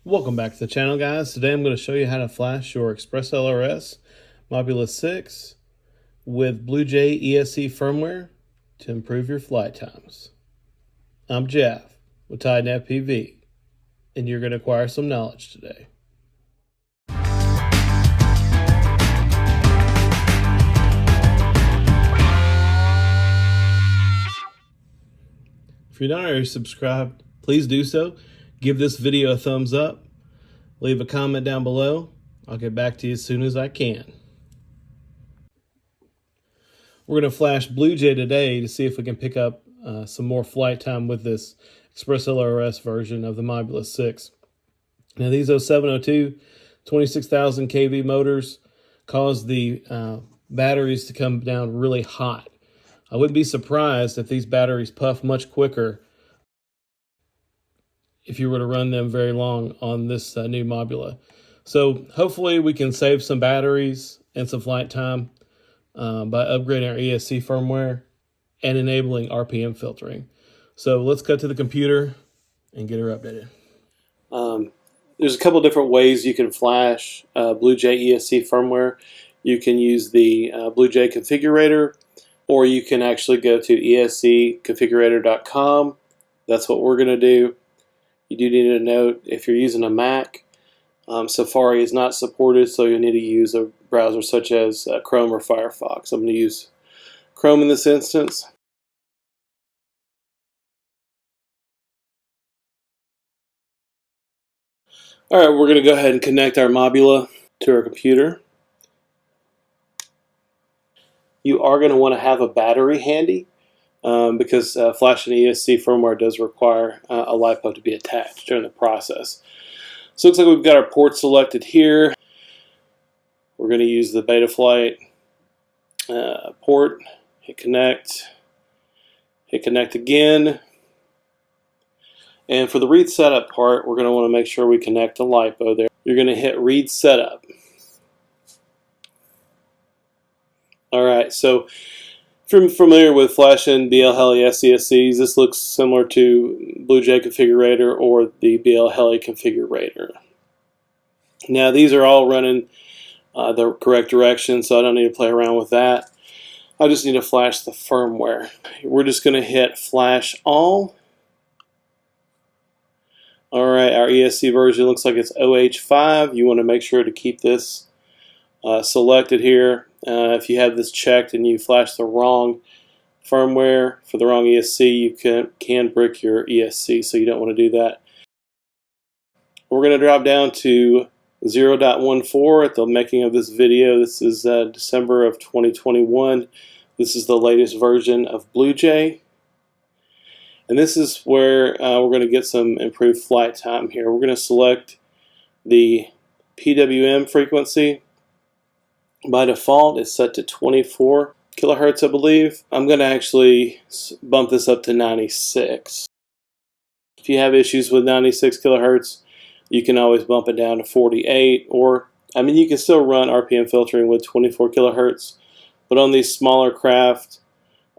Welcome back to the channel, guys. Today I'm going to show you how to flash your Express ELRS Mobula6 with BlueJ ESC firmware to improve your flight times. I'm Jeff with Untitled FPV, and you're going to acquire some knowledge today. If you're not already subscribed, please do so. Give this video a thumbs up. Leave a comment down below. I'll get back to you as soon as I can. We're going to flash BlueJ today to see if we can pick up some more flight time with this Express ELRS version of the Mobula6. Now these 0702 26,000 kV motors cause the batteries to come down really hot. I wouldn't be surprised if these batteries puff much quicker if you were to run them very long on this new Mobula. So hopefully we can save some batteries and some flight time by upgrading our ESC firmware and enabling RPM filtering. So let's cut to the computer and get her updated. There's a couple different ways you can flash BlueJ ESC firmware. You can use the BlueJ configurator, or you can actually go to escconfigurator.com. That's what we're going to do. You do need to note, if you're using a Mac, Safari is not supported, so you'll need to use a browser such as Chrome or Firefox. I'm going to use Chrome in this instance. Alright, we're going to go ahead and connect our Mobula to our computer. You are going to want to have a battery handy because flashing ESC firmware does require a LiPo to be attached during the process. So it looks like we've got our port selected here. We're going to use the Betaflight port, hit connect again. And for the read setup part, we're going to want to make sure we connect the LiPo there. You're going to hit read setup. Alright, so if you're familiar with flashing BL Heli SCSCs, this looks similar to BlueJ configurator or the BL Heli configurator. Now these are all running the correct direction, so I don't need to play around with that. I just need to flash the firmware. We're just going to hit flash all. Alright, our ESC version looks like it's OH5. You want to make sure to keep this selected here. If you have this checked and you flash the wrong firmware for the wrong ESC, you can brick your ESC, so you don't want to do that. We're going to drop down to 0.14 at the making of this video. This is December of 2021. This is the latest version of BlueJ. And this is where we're going to get some improved flight time here. We're going to select the Pwm frequency. By default, it's set to 24 kilohertz, I believe. I'm going to actually bump this up to 96. If you have issues with 96 kilohertz, you can always bump it down to 48, or, I mean, you can still run RPM filtering with 24 kilohertz, but on these smaller craft,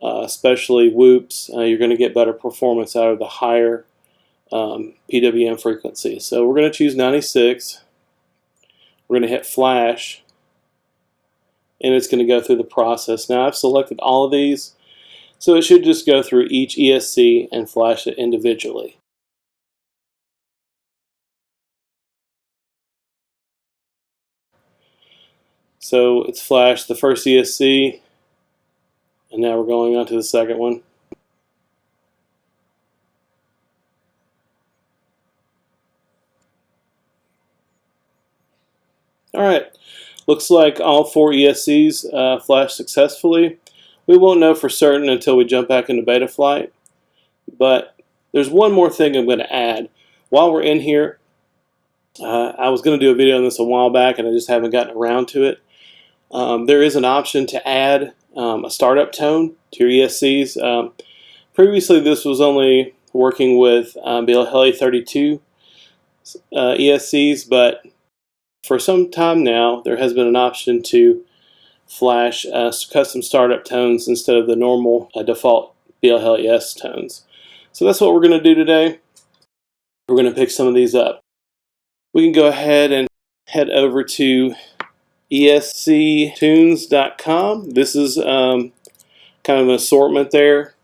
especially whoops, you're going to get better performance out of the higher PWM frequency. So we're going to choose 96. We're going to hit flash, and it's going to go through the process. Now I've selected all of these, so it should just go through each ESC and flash it individually. So it's flashed the first ESC, and now we're going on to the second one. Alright, looks like all 4 ESCs flashed successfully. We won't know for certain until we jump back into Betaflight, but there's one more thing I'm going to add. While we're in here, I was going to do a video on this a while back and I just haven't gotten around to it. There is an option to add a startup tone to your ESCs. Previously this was only working with BL Heli 32 ESCs, but for some time now there has been an option to flash custom startup tones instead of the normal default BL Heli S tones. So that's what we're going to do today. We're going to pick some of these up. We can go ahead and head over to esctunes.com. This is kind of an assortment there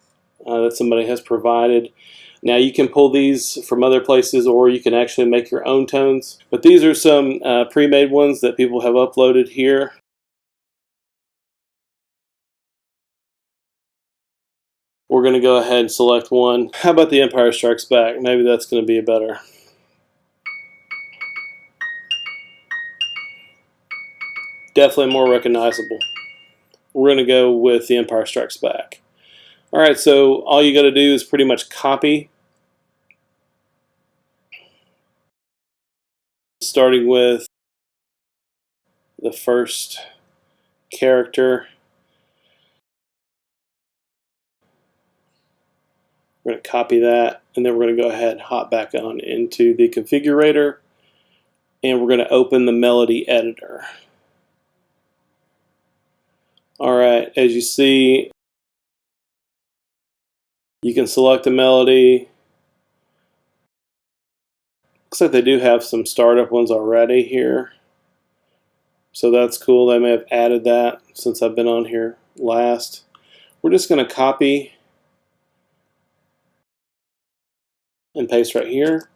that somebody has provided. Now you can pull these from other places, or you can actually make your own tones. But these are some pre-made ones that people have uploaded here. We're going to go ahead and select one. How about the Empire Strikes Back? Maybe that's going to be a better. Definitely more recognizable. We're going to go with the Empire Strikes Back. Alright, so all you got to do is pretty much copy. Starting with the first character. We're going to copy that, and then we're going to go ahead and hop back on into the configurator, and we're going to open the melody editor. Alright, as you see, you can select a melody. Looks like they do have some startup ones already here, so that's cool. They may have added that since I've been on here last. We're just going to copy and paste right here.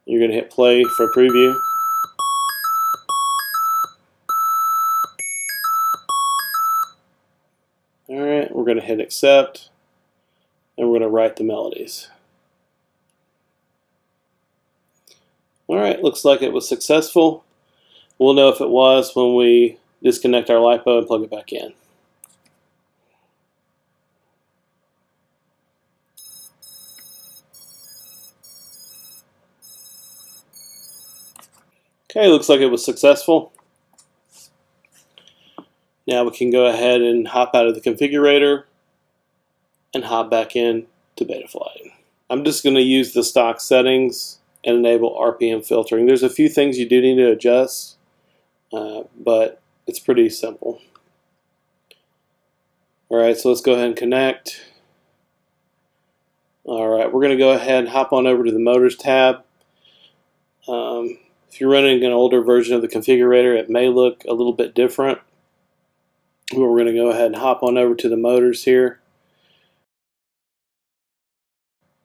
You're going to hit play for preview. Alright, we're going to hit accept, and we're going to write the melodies. Alright, looks like it was successful. We'll know if it was when we disconnect our LiPo and plug it back in. Okay, looks like it was successful. Now we can go ahead and hop out of the configurator and hop back in to Betaflight. I'm just going to use the stock settings and enable RPM filtering. There's a few things you do need to adjust, but it's pretty simple. Alright, so let's go ahead and connect. Alright, we're going to go ahead and hop on over to the Motors tab. If you're running an older version of the configurator, it may look a little bit different. But we're going to go ahead and hop on over to the Motors here.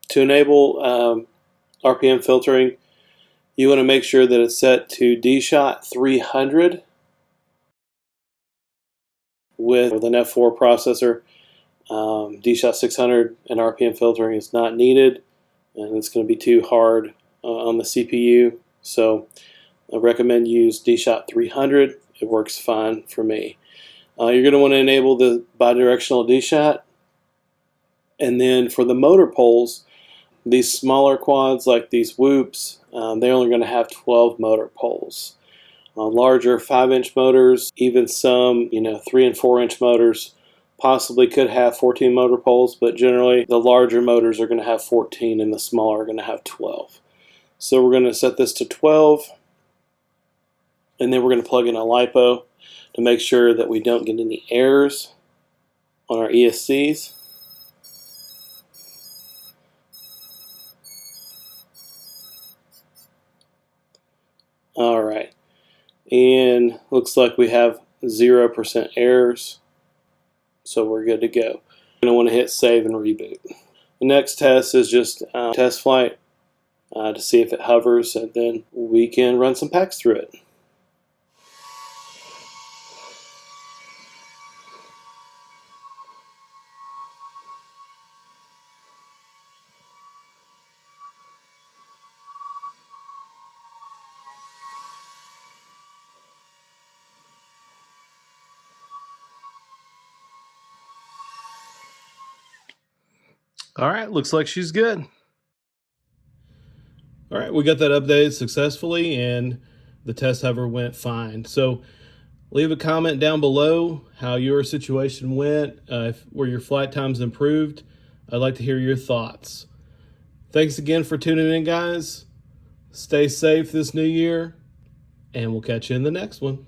To enable RPM filtering, you want to make sure that it's set to D-Shot 300 with an F4 processor. D-Shot 600 and RPM filtering is not needed, and it's going to be too hard on the CPU. So I recommend use D-Shot 300. It works fine for me. You're going to want to enable the bidirectional D-Shot. And then for the motor poles, these smaller quads like these whoops, they're only going to have 12 motor poles. Larger 5-inch motors, even some 3 and 4-inch motors possibly could have 14 motor poles, but generally the larger motors are going to have 14 and the smaller are going to have 12. So we're going to set this to 12, and then we're going to plug in a LiPo to make sure that we don't get any errors on our ESCs. Alright, and looks like we have 0% errors, so we're good to go. You're going to want to hit save and reboot. The next test is just test flight to see if it hovers, and then we can run some packs through it. Alright, looks like she's good. Alright, we got that updated successfully, and the test hover went fine. So leave a comment down below how your situation went, where your flight times improved. I'd like to hear your thoughts. Thanks again for tuning in, guys. Stay safe this new year, and we'll catch you in the next one.